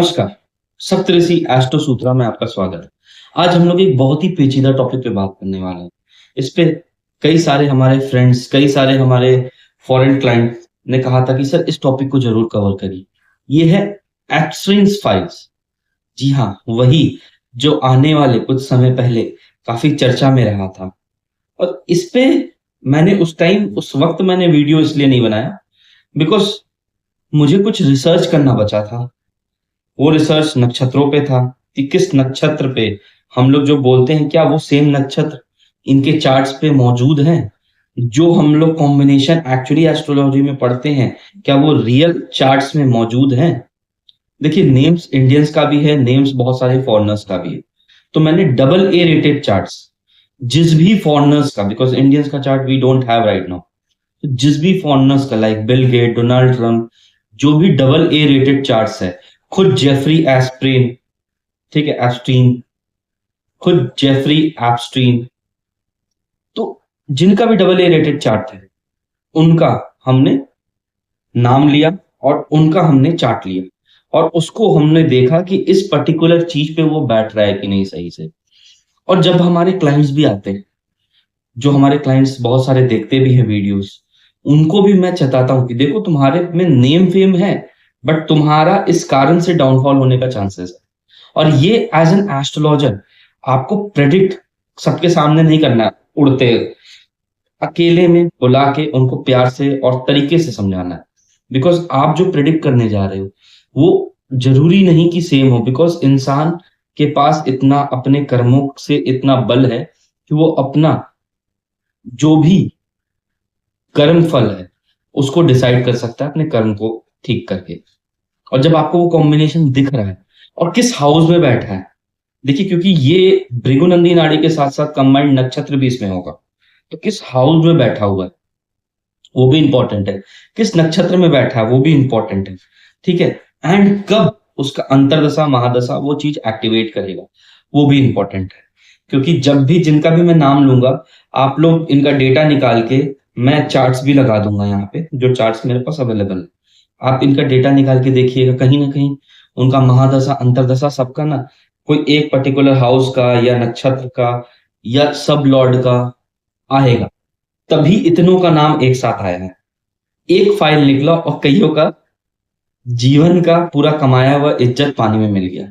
नमस्कार। सप्तऋषि एस्ट्रो सूत्रा में आपका स्वागत है। आज हम लोग एक बहुत ही पेचीदा टॉपिक पे बात करने वाले हैं। इस पे कई सारे हमारे फ्रेंड्स, कई सारे हमारे फॉरेन क्लाइंट ने कहा था कि सर इस टॉपिक को जरूर कवर करिए। ये है एक्सट्रीम्स फाइल्स। जी हाँ, वही जो आने वाले कुछ समय पहले काफी चर्चा में रहा था। और इस पे मैंने उस वक्त मैंने वीडियो इसलिए नहीं बनाया बिकॉज मुझे कुछ रिसर्च करना बचा था। वो रिसर्च नक्षत्रों पे था कि किस नक्षत्र पे हम लोग जो बोलते हैं क्या वो सेम नक्षत्र इनके चार्ट्स पे मौजूद हैं। जो हम लोग कॉम्बिनेशन एक्चुअली एस्ट्रोलॉजी में पढ़ते हैं क्या वो रियल चार्ट्स में मौजूद हैं। देखिए, नेम्स इंडियंस का भी है, नेम्स बहुत सारे फॉरेनर्स का भी है। तो मैंने डबल ए रेटेड चार्ट्स जिस भी फॉरेनर्स का, बिकॉज इंडियंस का chart we don't have right now, जिस भी फॉरेनर्स का like Bill Gate, Donald Trump, जो भी डबल ए रेटेड चार्ट्स है, खुद जेफरी एस्प्रिन, ठीक है, एप्स्टीन, खुद जेफरी एप्स्टीन, तो जिनका भी डबल ए रेटेड चार्ट है उनका हमने नाम लिया और उनका हमने चार्ट लिया और उसको हमने देखा कि इस पर्टिकुलर चीज पे वो बैठ रहा है कि नहीं सही से। और जब हमारे क्लाइंट्स भी आते हैं, जो हमारे क्लाइंट्स बहुत सारे देखते भी हैं वीडियोस, उनको भी मैं चताता हूं कि देखो तुम्हारे में नेम फेम है बट तुम्हारा इस कारण से डाउनफॉल होने का चांसेस है। और ये एज एन एस्ट्रोलॉजर आपको प्रेडिक्ट सबके सामने नहीं करना है, उड़ते अकेले में बुला के उनको प्यार से और तरीके से समझाना है। बिकॉज आप जो प्रेडिक्ट करने जा रहे हो वो जरूरी नहीं कि सेम हो, बिकॉज इंसान के पास इतना अपने कर्मों से इतना बल है कि वो अपना जो भी कर्म फल है उसको डिसाइड कर सकता है अपने कर्म को ठीक करके। और जब आपको वो कॉम्बिनेशन दिख रहा है और किस हाउस में बैठा है, देखिए क्योंकि ये भृगुनंदी नाड़ी के साथ साथ कंबाइंड नक्षत्र भी इसमें होगा, तो किस हाउस में बैठा हुआ है वो भी इंपॉर्टेंट है, किस नक्षत्र में बैठा है वो भी इंपॉर्टेंट है, ठीक है। एंड कब उसका अंतरदशा महादशा वो चीज एक्टिवेट करेगा वो भी इंपॉर्टेंट है। क्योंकि जब भी जिनका भी मैं नाम लूंगा आप लोग इनका डेटा निकाल के, मैं चार्ट्स भी लगा दूंगा यहाँ पे, जो चार्ट्स मेरे पास अवेलेबल है, आप इनका डेटा निकाल के देखिएगा, कहीं ना कहीं उनका महादशा अंतरदशा सबका ना कोई एक पर्टिकुलर हाउस का या नक्षत्र का या सब लॉर्ड का आएगा। तभी इतनों का नाम एक साथ आया है, एक फाइल निकला और कईयों का जीवन का पूरा कमाया हुआ इज्जत पानी में मिल गया।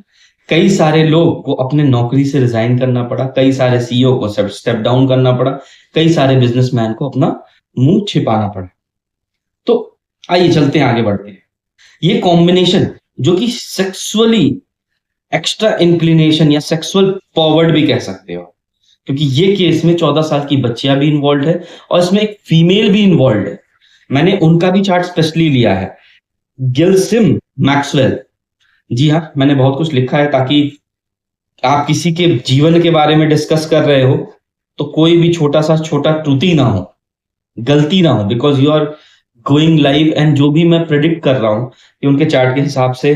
कई सारे लोग को अपने नौकरी से रिजाइन करना पड़ा, कई सारे सीईओ को स्टेप डाउन करना पड़ा, कई सारे बिजनेसमैन को अपना मुंह छिपाना पड़ा। तो आइए चलते हैं, आगे बढ़ते हैं। ये कॉम्बिनेशन जो कि सेक्सुअली एक्स्ट्रा इंक्लिनेशन या सेक्सुअल फॉरवर्ड भी कह सकते हो, क्योंकि ये केस में 14 साल की बच्चियां भी इन्वॉल्व है और इसमें एक फीमेल भी इन्वॉल्व है। मैंने उनका भी चार्ट स्पेशली लिया है, गिल्सिम मैक्सवेल। जी हाँ, मैंने बहुत कुछ लिखा है ताकि आप किसी के जीवन के बारे में डिस्कस कर रहे हो तो कोई भी छोटा सा छोटा त्रुटि ना हो, गलती ना हो, because you are going live. And जो भी मैं प्रेडिक्ट कर रहा हूं कि उनके चार्ट के हिसाब से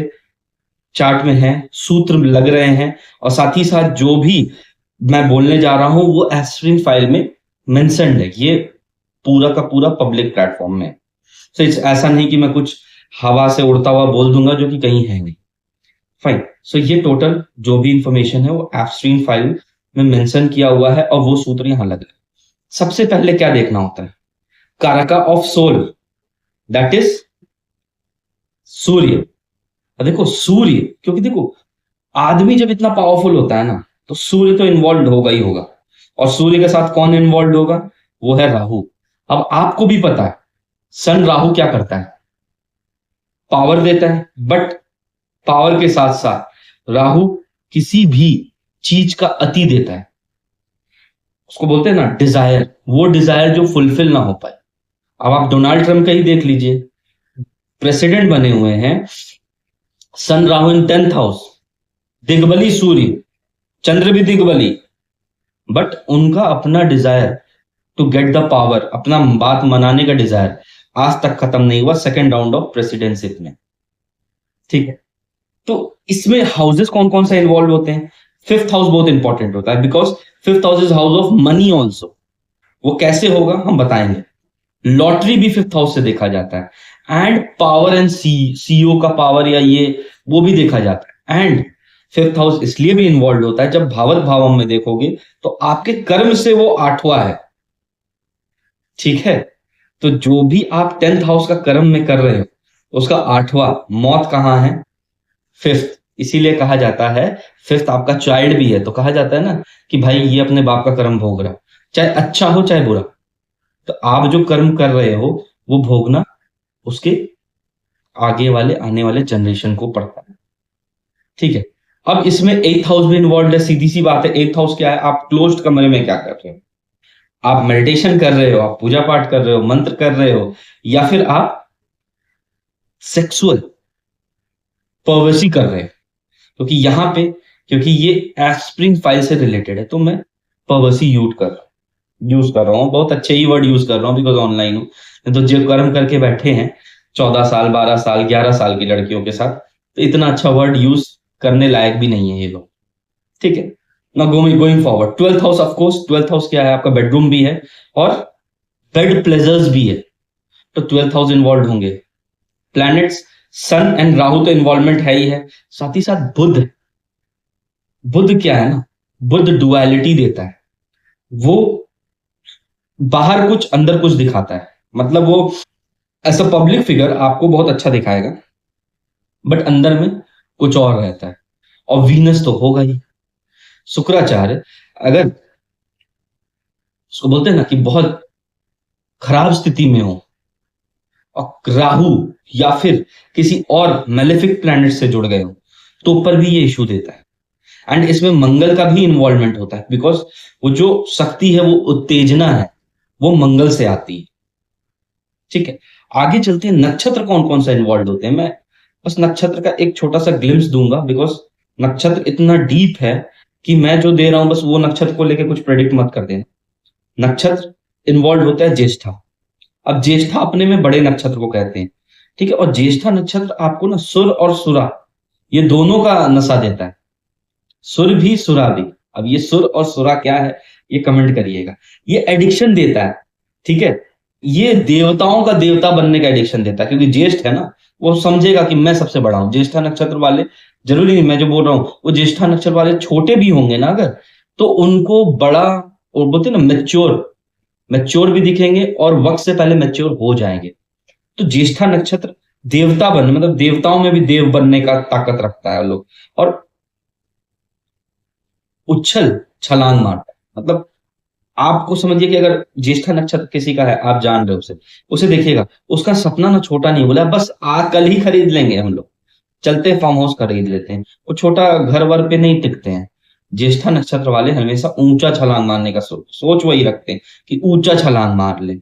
चार्ट में है, सूत्र लग रहे हैं, और साथ ही साथ जो भी मैं बोलने जा रहा हूं वो एस्ट्रिन फाइल में मेंशन्ड है। ये पूरा का पूरा पब्लिक प्लेटफॉर्म में, तो ऐसा नहीं कि मैं कुछ हवा से उड़ता हुआ बोल दूंगा जो कि कहीं है नहीं। फाइन, सो ये टोटल जो भी इंफॉर्मेशन है वो एस्ट्रिन फाइल में मेंशन किया हुआ है और वो सूत्र यहां लग रहा है। सबसे पहले क्या देखना होता है, कारका ऑफ सोल, दैट इज सूर्य। देखो सूर्य, क्योंकि देखो आदमी जब इतना पावरफुल होता है ना तो सूर्य तो इन्वॉल्व होगा ही होगा, और सूर्य के साथ कौन इन्वॉल्व होगा, वो है राहु। अब आपको भी पता है सन राहु क्या करता है, पावर देता है, बट पावर के साथ साथ राहु किसी भी चीज का अति देता है, उसको बोलते हैं ना डिजायर, वो डिजायर जो फुलफिल ना हो पाए। अब आप डोनाल्ड ट्रम्प का ही देख लीजिए, प्रेसिडेंट बने हुए हैं, सन राहु इन 10th हाउस, दिग्बली सूर्य, चंद्र भी दिग्बली, बट उनका अपना desire to get the power, अपना बात मनाने का डिजायर आज तक खत्म नहीं हुआ सेकेंड राउंड ऑफ प्रेसिडेंटशिप में, ठीक है। तो इसमें हाउसेस कौन कौन सा इन्वॉल्व होते हैं, 5th हाउस बहुत इंपॉर्टेंट होता है, because 5th house is house of money also. वो कैसे होगा हम बताएंगे। लॉटरी भी 5th हाउस से देखा जाता है, एंड पावर एंड सीईओ का पावर या ये वो भी देखा जाता है। एंड फिफ्थ हाउस इसलिए भी इन्वॉल्व होता है, जब भावत भावम में देखोगे तो आपके कर्म से वो आठवां है, ठीक है। तो जो भी आप 10th हाउस का कर्म में कर रहे हो उसका आठवां मौत कहाँ है, फिफ्थ। इसीलिए कहा जाता है, फिफ्थ आपका चाइल्ड भी है तो कहा जाता है ना कि भाई ये अपने बाप का कर्म भोग रहा, चाहे अच्छा हो चाहे बुरा। तो आप जो कर्म कर रहे हो वो भोगना उसके आगे वाले आने वाले जनरेशन को पड़ता है, ठीक है। अब इसमें एट्थ हाउस भी इन्वॉल्व है, सीधी सी बात है। एट्थ हाउस क्या है, आप क्लोज्ड कमरे में क्या कर रहे हो, आप मेडिटेशन कर रहे हो, आप पूजा पाठ कर रहे हो, मंत्र कर रहे हो, या फिर आप सेक्सुअल पर्वर्सी कर रहे हो। क्योंकि यहाँ पे, क्योंकि ये एस्प्रिन फाइल से रिलेटेड है तो मैं पर्वर्सी यूज कर रहा हूँ, बहुत अच्छे ही वर्ड यूज कर रहा हूँ बिकॉज ऑनलाइन हूँ। तो जो कर्म करके बैठे हैं 14 साल 12 साल 11 साल की लड़कियों के साथ, तो इतना अच्छा वर्ड यूज करने लायक भी नहीं है ये लोग, ठीक है ना। Going forward, twelfth house, of course twelfth house क्या है, आपका बेडरूम भी है और बेड प्लेजर्स भी है, तो ट्वेल्थ हाउस इन्वॉल्व होंगे। प्लैनेट्स सन एंड राहु तो इन्वॉल्वमेंट है ही है, साथ ही साथ बुध। बुध क्या है ना, बुध डुअलिटी देता है, वो बाहर कुछ अंदर कुछ दिखाता है। मतलब वो एज अ पब्लिक फिगर आपको बहुत अच्छा दिखाएगा बट अंदर में कुछ और रहता है। और वीनस तो होगा ही, शुक्राचार्य अगर उसको बोलते हैं ना कि बहुत खराब स्थिति में हो और राहु या फिर किसी और मेलेफिक प्लैनेट से जुड़ गए हो तो ऊपर भी ये इशू देता है। एंड इसमें मंगल का भी इन्वॉल्वमेंट होता है बिकॉज वो जो शक्ति है, वो उत्तेजना है, वो मंगल से आती है, ठीक है। आगे चलते हैं, नक्षत्र कौन कौन सा इन्वॉल्व होते हैं। मैं बस नक्षत्र का एक छोटा सा ग्लिम्स दूंगा बिकॉज नक्षत्र इतना डीप है कि मैं जो दे रहा हूं बस वो नक्षत्र को लेकर कुछ प्रेडिक्ट मत कर देना। नक्षत्र इन्वॉल्व होता है ज्येष्ठा। अब ज्येष्ठा अपने में बड़े नक्षत्र को कहते हैं, ठीक है। और ज्येष्ठा नक्षत्र आपको ना सुर और सुरा ये दोनों का नशा देता है, सुर भी सुरा भी। अब ये सुर और सुरा क्या है ये कमेंट करिएगा। ये एडिक्शन देता है, ठीक है। ये देवताओं का देवता बनने का एडिक्शन देता है क्योंकि ज्येष्ठ है ना, वो समझेगा कि मैं सबसे बड़ा हूं। ज्येष्ठा नक्षत्र वाले, जरूरी नहीं मैं जो बोल रहा हूं वो ज्येष्ठा नक्षत्र वाले छोटे भी होंगे ना अगर, तो उनको बड़ा और बोलते हैं ना मैच्योर भी दिखेंगे और वक्त से पहले मैच्योर हो जाएंगे। तो ज्येष्ठा नक्षत्र देवता बनने, मतलब देवताओं में भी देव बनने का ताकत रखता है लोग। और उछल छलांग मारता है, मतलब आपको समझिए कि अगर ज्येष्ठा नक्षत्र किसी का है, आप जान रहे हो उसे, उसे देखिएगा उसका सपना ना छोटा नहीं बोला बस कल ही खरीद लेंगे हम लोग, चलते फार्म हाउस खरीद लेते हैं, वो छोटा घर वर पे नहीं टिकते हैं। ज्येष्ठा नक्षत्र वाले हमेशा ऊंचा छलांग मारने का सोच वही रखते हैं कि ऊंचा छलांग मार ले।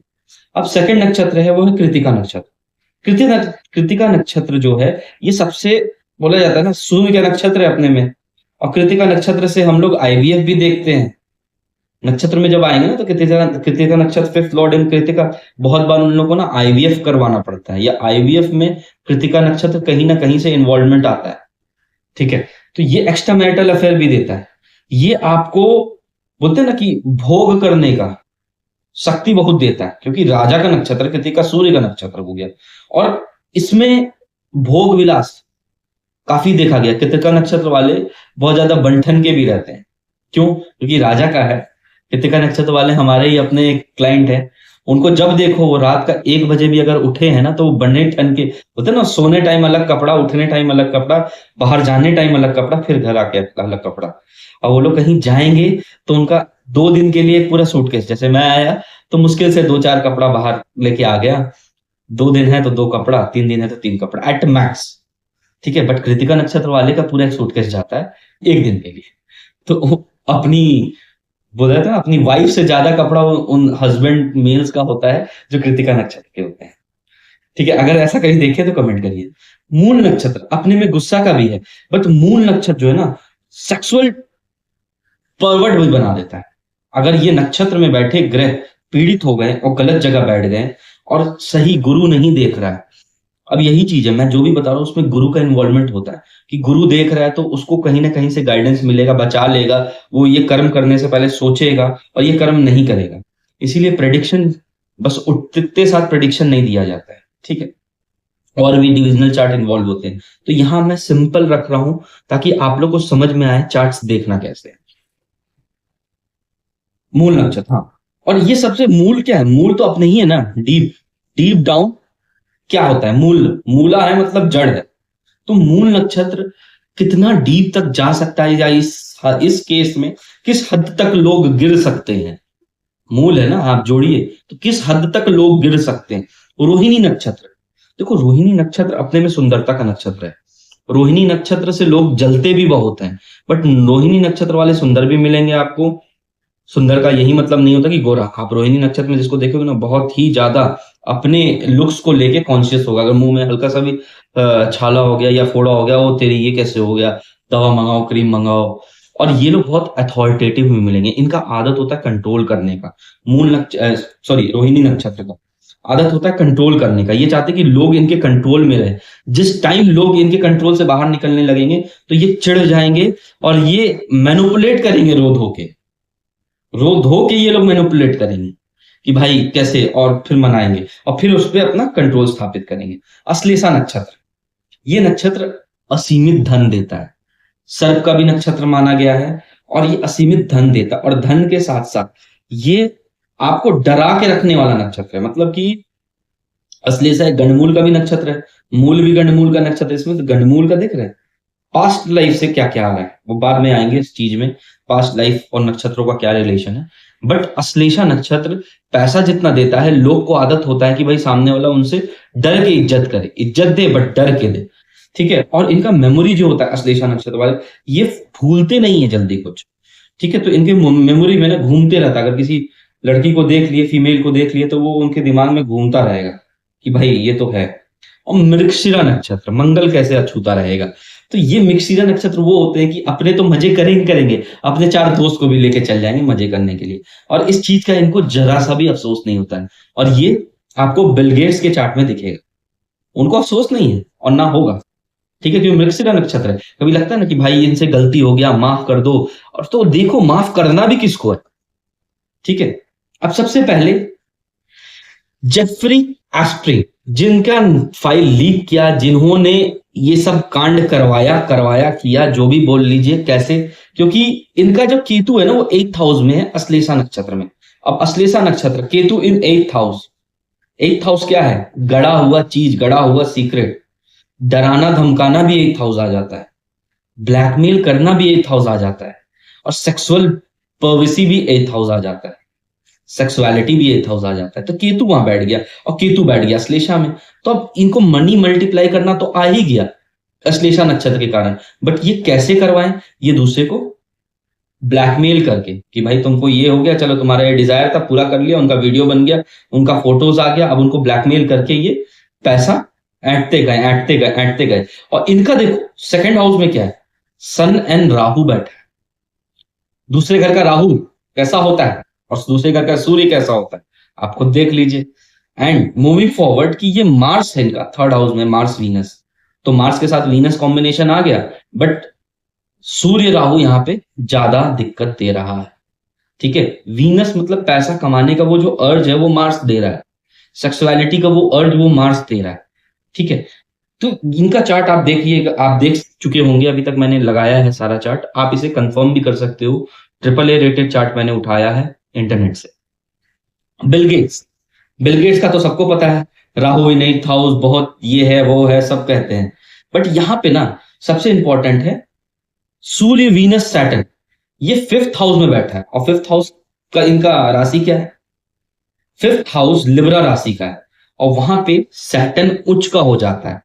अब सेकंड नक्षत्र है वो है कृतिका नक्षत्र। कृतिका नक्षत्र जो है ये सबसे बोला जाता है ना सूर्य का नक्षत्र है अपने में। और कृतिका नक्षत्र से हम लोग आईवीएफ भी देखते हैं। नक्षत्र में जब आएंगे ना तो कृतिका नक्षत्र फिफ्थ लॉर्ड इन कृतिका, बहुत बार उन लोगों को ना आईवीएफ करवाना पड़ता है, या आईवीएफ में कृतिका नक्षत्र कहीं ना कहीं से इन्वॉल्वमेंट आता है, ठीक है। तो ये एक्स्ट्रा मैरिटल अफेयर भी देता है। ये आपको बोलते हैं ना कि भोग करने का शक्ति बहुत देता है क्योंकि राजा का नक्षत्र कृतिका सूर्य का नक्षत्र हो गया। और इसमें भोग विलास काफी देखा गया। कृतिका नक्षत्र वाले बहुत ज्यादा बंठन के भी रहते हैं, क्यों, क्योंकि राजा का है। कृतिका नक्षत्र वाले हमारे ही अपने क्लाइंट है, उनको जब देखो वो रात का 1 बजे भी अगर उठे हैं ना तो वो बने ठन के होते ना, सोने टाइम अलग कपड़ा, उठने टाइम अलग कपड़ा, बाहर जाने टाइम अलग कपड़ा, फिर घर आके अलग कपड़ा। और वो लोग कहीं जाएंगे तो उनका 2 दिन के लिए पूरा सूटकेस, जैसे मैं आया तो मुश्किल से 2-4 कपड़ा बाहर लेके आ गया, 2 दिन है तो 2 कपड़ा, 3 दिन है तो 3 कपड़ा एट मैक्स, ठीक है। बट कृतिका नक्षत्र वाले का पूरा एक सूटकेस जाता है 1 दिन के लिए। तो अपनी बोला था अपनी वाइफ से ज्यादा कपड़ा उन हस्बैंड मेल्स का होता है जो कृतिका नक्षत्र के होते हैं, ठीक है। अगर ऐसा कहीं देखे तो कमेंट करिए। मूल नक्षत्र अपने में गुस्सा का भी है, बट मूल नक्षत्र जो है ना सेक्सुअल परवर्ट भी बना देता है। अगर ये नक्षत्र में बैठे ग्रह पीड़ित हो गए और गलत जगह बैठ गए और सही गुरु नहीं देख रहा है, अब यही चीज है मैं जो भी बता रहा हूँ उसमें गुरु का इन्वॉल्वमेंट होता है कि गुरु देख रहा है तो उसको कहीं ना कहीं से गाइडेंस मिलेगा, बचा लेगा, वो ये कर्म करने से पहले सोचेगा और ये कर्म नहीं करेगा। इसीलिए प्रेडिक्शन बस उठते साथ प्रेडिक्शन नहीं दिया जाता है, ठीक है। और भी डिविजनल चार्ट इन्वॉल्व होते हैं। तो यहाँ मैं सिंपल रख रहा हूं ताकि आप लोग को समझ में आए चार्ट्स देखना कैसे है। मूल नक्षत्र, हाँ। और ये सबसे मूल क्या है, मूल तो अपने ही है ना, डीप डीप डाउन क्या होता है, मूल, मूला है मतलब जड़ है। तो मूल नक्षत्र कितना डीप तक जा सकता है, या इस केस में किस हद तक लोग गिर सकते हैं। मूल है ना, आप जोड़िए, तो किस हद तक लोग गिर सकते हैं। रोहिणी नक्षत्र, देखो रोहिणी नक्षत्र अपने में सुंदरता का नक्षत्र है। रोहिणी नक्षत्र से लोग जलते भी बहुत हैं, बट रोहिणी नक्षत्र वाले सुंदर भी मिलेंगे आपको। सुंदर का यही मतलब नहीं होता कि गोरा। आप रोहिणी नक्षत्र में जिसको देखोगे ना, बहुत ही ज्यादा अपने लुक्स को लेके कॉन्शियस होगा। अगर मुंह में हल्का सा भी छाला हो गया या फोड़ा हो गया, वो तेरी ये कैसे हो गया, दवा मंगाओ, क्रीम मंगाओ। और ये लोग बहुत अथॉरिटेटिव भी मिलेंगे। इनका आदत होता है कंट्रोल करने का। सॉरी, रोहिणी नक्षत्र का आदत होता है कंट्रोल करने का। ये चाहते हैं कि लोग इनके कंट्रोल में रहे। जिस टाइम लोग इनके कंट्रोल से बाहर निकलने लगेंगे, तो ये चिढ़ जाएंगे और ये मैनिपुलेट करेंगे रो धो के ये लोग मैनिपुलेट करेंगे कि भाई कैसे, और फिर मनाएंगे और फिर उस पर अपना कंट्रोल स्थापित करेंगे। अश्लेषा नक्षत्र, ये नक्षत्र असीमित धन देता है। सर्प का भी नक्षत्र माना गया है, और ये असीमित धन देता है। और धन के साथ साथ ये आपको डरा के रखने वाला नक्षत्र है। मतलब कि अश्लेषा एक गंडमूल का भी नक्षत्र है, मूल भी गंडमूल का नक्षत्र है। इसमें तो गंडमूल का दिख रहा है, पास्ट लाइफ से क्या क्या आ रहा है वो बाद में आएंगे इस चीज में, पास्ट लाइफ और नक्षत्रों का क्या रिलेशन है। बट अश्लेषा नक्षत्र पैसा जितना देता है, लोग को आदत होता है कि भाई सामने वाला उनसे डर के इज्जत करे, इज्जत दे बट डर के दे, ठीक है। और इनका मेमोरी जो होता है अश्लेषा नक्षत्र वाले, ये भूलते नहीं है जल्दी कुछ, ठीक है। तो इनके मेमोरी में ना घूमते रहता है। अगर किसी लड़की को देख लिए, फीमेल को देख लिए, तो वो उनके दिमाग में घूमता रहेगा कि भाई ये तो है। और मृगशिरा नक्षत्र, मंगल कैसे अछूता रहेगा। तो ये मृगशिरा नक्षत्र वो होते हैं कि अपने तो मजे करेंगे करेंगे, अपने चार दोस्त को भी लेके चल जाएंगे मजे करने के लिए, और इस चीज का इनको जरा सा भी अफसोस नहीं होता है। और ये आपको बिल गेट्स के चार्ट में दिखेगा, उनको अफसोस नहीं है और ना होगा, ठीक है, क्योंकि मृगशिरा नक्षत्र है। कभी लगता है ना कि भाई इनसे गलती हो गया, माफ कर दो, और तो देखो माफ करना भी किसको है, ठीक है। अब सबसे पहले जेफरी एस्प्रिंग, जिनका फाइल लीक किया, जिन्होंने ये सब कांड करवाया किया, जो भी बोल लीजिए कैसे, क्योंकि इनका जो केतु है ना, वो 8th हाउस में है, अश्लेषा नक्षत्र में। अब अश्लेषा नक्षत्र, केतु इन 8th हाउस। 8th हाउस क्या है, गड़ा हुआ चीज, गड़ा हुआ सीक्रेट। डराना धमकाना भी 8th हाउस आ जाता है, ब्लैकमेल करना भी 8th हाउस आ जाता है, और सेक्सुअल पर्विसी भी 8th हाउस आ जाता है, सेक्सुअलिटी भी 8th हाउस आ जाता है। तो केतु वहां बैठ गया, और केतु बैठ गया अश्लेषा में। तो अब इनको मनी मल्टीप्लाई करना तो आ ही गया अश्लेषा नक्षत्र के कारण। बट ये कैसे करवाएं, ये दूसरे को ब्लैकमेल करके कि भाई तुमको ये हो गया, चलो तुम्हारा ये डिजायर था पूरा कर लिया, उनका वीडियो बन गया, उनका फोटोज आ गया, अब उनको ब्लैकमेल करके ये पैसा ऐंठते गए। और इनका देखो सेकंड हाउस में क्या है, सन एंड राहु बैठा है। दूसरे घर का राहु कैसा होता है, और दूसरे घर का सूर्य कैसा होता है, आप खुद देख लीजिए। एंड मूविंग फॉरवर्ड कि ये मार्स है इनका 3rd हाउस में, मार्स वीनस। तो मार्स के साथ वीनस कॉम्बिनेशन आ गया, बट सूर्य राहु यहाँ पे ज्यादा दिक्कत दे रहा है, ठीक है। वीनस मतलब पैसा कमाने का वो जो अर्ज है, वो मार्स दे रहा है। सेक्सुअलिटी का वो अर्ज, वो मार्स दे रहा है, ठीक है। तो इनका चार्ट आप देखिएगा, आप देख चुके होंगे, अभी तक मैंने लगाया है सारा चार्ट, आप इसे कंफर्म भी कर सकते हो। AAA रेटेड चार्ट मैंने उठाया है इंटरनेट से। बिल गेट्स का तो सबको पता है, राहु इन 8th हाउस, बहुत ये है वो है सब कहते हैं। बट यहां पे ना सबसे इंपॉर्टेंट है सूर्य वीनस सैटर्न, ये 5th हाउस में बैठा है। और 5th हाउस का इनका राशि क्या है, 5th हाउस लिब्रा राशि का है, और वहां पे सैटर्न उच्च का हो जाता है।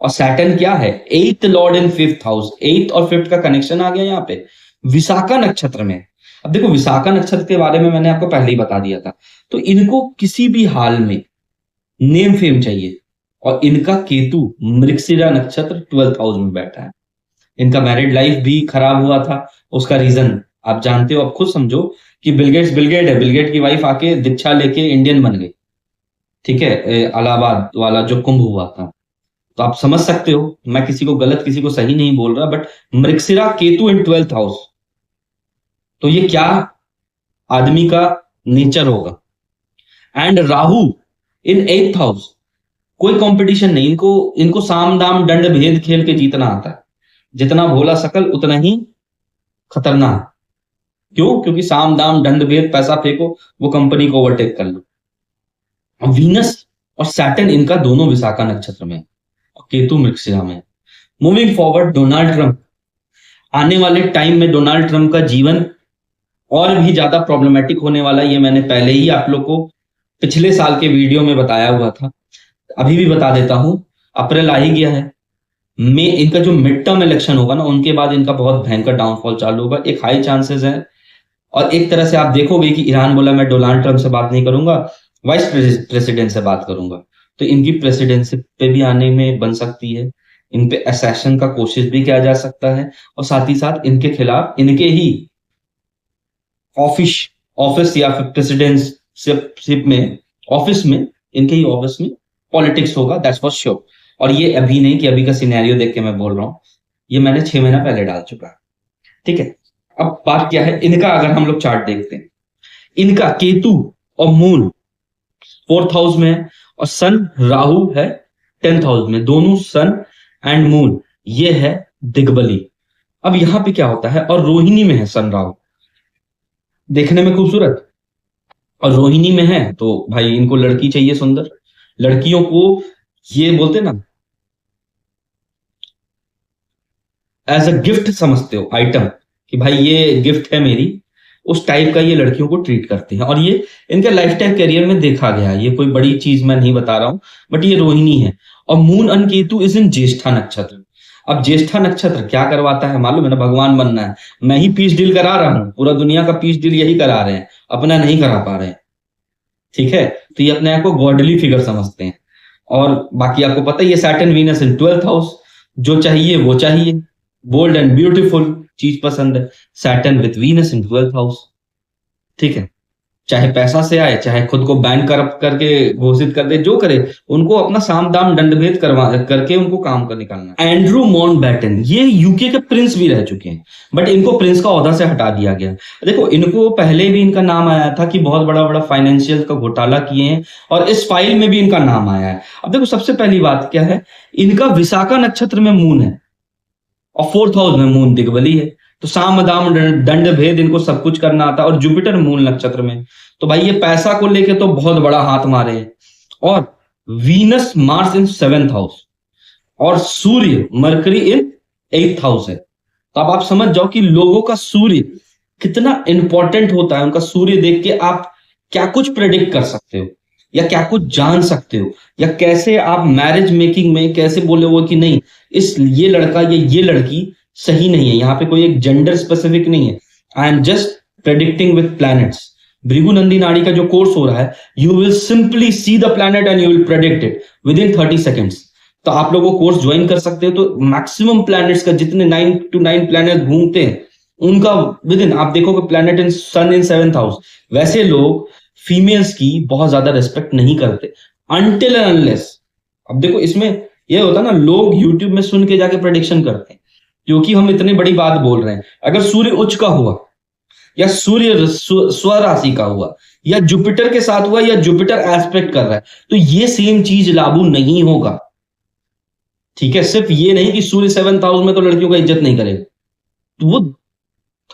और सैटर्न क्या है, 8th लॉर्ड इन 5th हाउस, 8th और 5th का कनेक्शन आ गया यहाँ पे, विशाखा नक्षत्र में। अब देखो विशाखा नक्षत्र के बारे में मैंने आपको पहले ही बता दिया था। तो इनको किसी भी हाल में नेम फेम चाहिए, और इनका केतु मृगशिरा नक्षत्र 12th हाउस में बैठा है। इनका मैरिड लाइफ भी खराब हुआ था, उसका रीजन आप जानते हो, अब खुद समझो कि बिलगेट है, बिलगेट की वाइफ आके दीक्षा लेके इंडियन बन गई, ठीक है, इलाहाबाद वाला जो कुंभ हुआ था। तो आप समझ सकते हो, मैं किसी को गलत किसी को सही नहीं बोल रहा, but Mrigashira Ketu in 12th house, तो ये क्या आदमी का नेचर होगा। And Rahu in 8th house, कोई कंपटीशन नहीं, इनको इनको साम दाम दंड भेद खेल के जीतना आता है। जितना भोला सकल उतना ही खतरनाक। क्यों? क्योंकि साम दाम दंड भेद, पैसा फेंको, वो कंपनी को ओवरटेक कर लो। वीनस और सैटर्न इनका दोनों विशाखा नक्षत्र में और केतु मृगशिरा में। मूविंग फॉरवर्ड, डोनाल्ड ट्रंप, आने वाले टाइम में डोनाल्ड ट्रंप का जीवन और भी ज्यादा प्रॉब्लमेटिक होने वाला है। ये मैंने पहले ही आप लोग को पिछले साल के वीडियो में बताया हुआ था, अभी भी बता देता हूं। अप्रैल आ ही गया है, मई इनका जो मिड टर्म इलेक्शन होगा ना, उनके बाद इनका बहुत भयंकर डाउनफॉल चालू होगा। एक हाई चांसेस है, और एक तरह से आप देखोगे कि ईरान बोला मैं डोनाल्ड ट्रंप से बात नहीं करूंगा, वाइस प्रेसिडेंट से बात करूंगा। तो इनकी प्रेसिडेंसी पे भी आने में बन सकती है, इन पे असैसिन का कोशिश भी किया जा सकता है, और साथ ही साथ इनके खिलाफ इनके ही ऑफिस ऑफिस या फिर प्रेसिडेंटशिप में ऑफिस में इनके ही ऑफिस में पॉलिटिक्स होगा, दैट्स फॉर श्योर। और ये अभी नहीं कि अभी का सिनेरियो देख के मैं बोल रहा हूं, ये मैंने 6 महीना पहले डाल चुका है। ठीक है, अब बात क्या है इनका, अगर हम लोग चार्ट देखते हैं, इनका केतु और मून 4th हाउस में है, और सन राहु है 10th हाउस में। दोनों सन एंड मून ये है दिग्बली। अब यहां पे क्या होता है, और रोहिणी में है सन राहु, देखने में खूबसूरत, और रोहिणी में है तो भाई इनको लड़की चाहिए सुंदर। लड़कियों को ये बोलते ना एज अ गिफ्ट समझते हो, आइटम, कि भाई ये गिफ्ट है मेरी, उस टाइप का ये लड़कियों को ट्रीट करते हैं। और ये इनके लाइफ टाइम करियर में देखा गया है, ये कोई बड़ी चीज मैं नहीं बता रहा हूं, बट ये रोहिणी है। और moon and Ketu is in Jyeshtha nakshatra. अब ज्येष्ठा नक्षत्र क्या करवाता है मालूम है ना, भगवान बनना है। मैं ही पीस डील करा रहा हूं, पूरा दुनिया का पीस डील यही करा रहे हैं, अपना नहीं करा पा रहे हैं। ठीक है, तो ये अपने आप को गॉडली फिगर समझते हैं। और बाकी आपको पता है ये सैटर्न वीनस इन 12th हाउस, जो चाहिए वो चाहिए, बोल्ड एंड ब्यूटीफुल चीज पसंद है, Saturn with Venus in 12th house. ठीक है, चाहे पैसा से आए, चाहे खुद को बैंक करप्ट करके घोषित कर दे, जो करे, उनको अपना साम दाम दंड भेद करवा करके उनको काम कर निकालना है। एंड्रू माउंटबेटन ये यूके के प्रिंस भी रह चुके हैं, बट इनको प्रिंस का ओहदा से हटा दिया गया। देखो, इनको पहले भी इनका नाम आया था कि बहुत बड़ा बड़ा फाइनेंशियल का घोटाला किए हैं, और इस फाइल में भी इनका नाम आया है। अब देखो, सबसे पहली बात क्या है, इनका विशाखा नक्षत्र में मून है, और 4th हाउस में मून दिग्बली है। तो साम दाम दंड भेद इनको सब कुछ करना आता है, और जुपिटर मूल नक्षत्र में। तो भाई ये पैसा को लेके तो बहुत बड़ा हाथ मारे हैं। और वीनस मार्स इन 7th हाउस, और सूर्य मरकरी इन 8th हाउस है। तो अब आप समझ जाओ कि लोगों का सूर्य कितना इंपॉर्टेंट होता है। उनका सूर्य देख के आप क्या कुछ प्रेडिक्ट कर सकते हो, या क्या कुछ जान सकते हो, या कैसे आप मैरिज मेकिंग में कैसे बोले हो कि नहीं, इस ये लड़का या ये लड़की सही नहीं है। यहाँ पे कोई एक जेंडर स्पेसिफिक नहीं है, I am just predicting with planets. Bhrigu Nandi नाड़ी का जो कोर्स हो रहा है, you will simply see the planet and you will predict it with in 30 seconds. तो आप लोगों कोर्स ज्वाइन कर सकते हो, तो मैक्सिमम प्लैनेट्स का जितने 9 to 9 प्लैनेट घूमते हैं उनका विद इन आप देखोगे planet in sun in 7th house. वैसे लोग फीमेल्स की बहुत ज्यादा रिस्पेक्ट नहीं करते अनटिल एंड अनलेस। अब देखो, इसमें ये होता है ना, लोग यूट्यूब में सुन के जाके प्रेडिक्शन करते हैं, क्योंकि हम इतनी बड़ी बात बोल रहे हैं। अगर सूर्य उच्च का हुआ, या सूर्य स्वराशि का हुआ, या जुपिटर के साथ हुआ, या जुपिटर एस्पेक्ट कर रहा है, तो ये सेम चीज लागू नहीं होगा। ठीक है, सिर्फ ये नहीं कि सूर्य 7th हाउस में तो लड़कियों का इज्जत नहीं करेगा, तो वो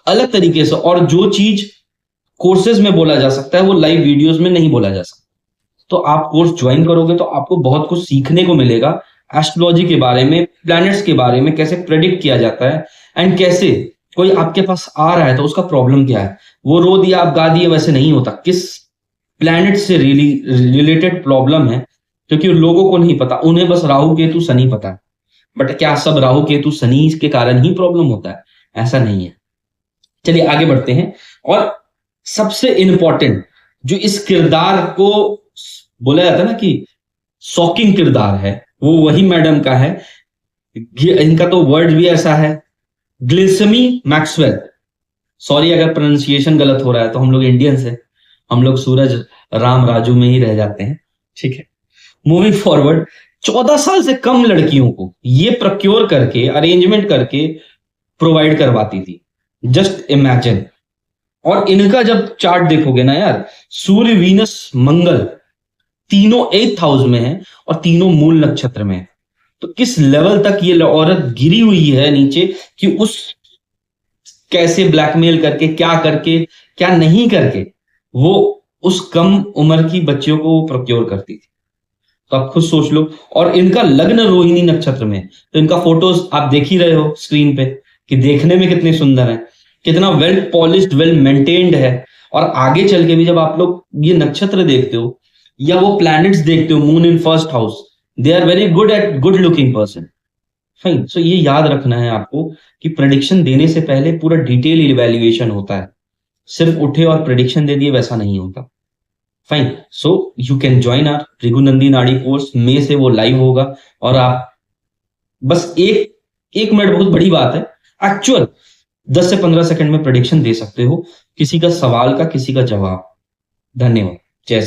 अलग तरीके से। और जो चीज कोर्सेज में बोला जा सकता है वो लाइव वीडियोस में नहीं बोला जा सकता। तो आप कोर्स ज्वाइन करोगे तो आपको बहुत कुछ सीखने को मिलेगा, एस्ट्रोलॉजी के बारे में, प्लैनेट्स के बारे में, कैसे प्रेडिक्ट किया जाता है, एंड कैसे कोई आपके पास आ रहा है तो उसका प्रॉब्लम क्या है, वो रो दिया आप गा दिए, वैसे नहीं होता। किस प्लैनेट से रिलेटेड प्रॉब्लम है, क्योंकि लोगों को नहीं पता, उन्हें बस राहु केतु शनि पता है। बट क्या सब राहु केतु शनि के कारण ही प्रॉब्लम होता है? ऐसा नहीं है। चलिए आगे बढ़ते हैं। और सबसे इंपॉर्टेंट जो इस किरदार को बोला जाता है ना कि शॉकिंग किरदार है, वो वही मैडम का है। इनका तो वर्ड भी ऐसा है, ग्लिसमी मैक्सवेल। सॉरी अगर प्रोनाउंसिएशन गलत हो रहा है, तो हम लोग इंडियंस हैं, हम लोग सूरज राम राजू में ही रह जाते हैं। ठीक है, मूविंग फॉरवर्ड, 14 साल से कम लड़कियों को ये प्रोक्योर करके, अरेंजमेंट करके प्रोवाइड करवाती थी। Just imagine. और इनका जब चार्ट देखोगे ना यार, सूर्य वीनस मंगल तीनों 8th हाउस में है और तीनों मूल नक्षत्र में है। तो किस लेवल तक ये औरत गिरी हुई है नीचे कि उस कैसे ब्लैकमेल करके, क्या करके, क्या नहीं करके वो उस कम उम्र की बच्चियों को प्रोक्योर करती थी। तो आप खुद सोच लो। और इनका लग्न रोहिणी नक्षत्र में है, तो इनका फोटोज आप देख ही रहे हो स्क्रीन पे कि देखने में कितने सुंदर है, कितना वेल पॉलिश्ड, वेल मेंटेन्ड है। और आगे चल के भी जब आप लोग ये नक्षत्र देखते हो या वो प्लैनेट्स देखते हो, moon in first house, they are very good at good looking person. Fine. So ये याद रखना है आपको कि प्रेडिक्शन देने से पहले पूरा डिटेल इवैल्यूएशन होता है। सिर्फ उठे और प्रेडिक्शन दे दिए वैसा नहीं होता। Fine. So you can join our Bhrigunandi nadi course, मई से वो लाइव होगा। और आप बस एक एक मिनट, बहुत बड़ी बात है, एक्चुअल 10 से 15 सेकंड में प्रेडिक्शन दे सकते हो किसी का सवाल का, किसी का जवाब। धन्यवाद। जय श्री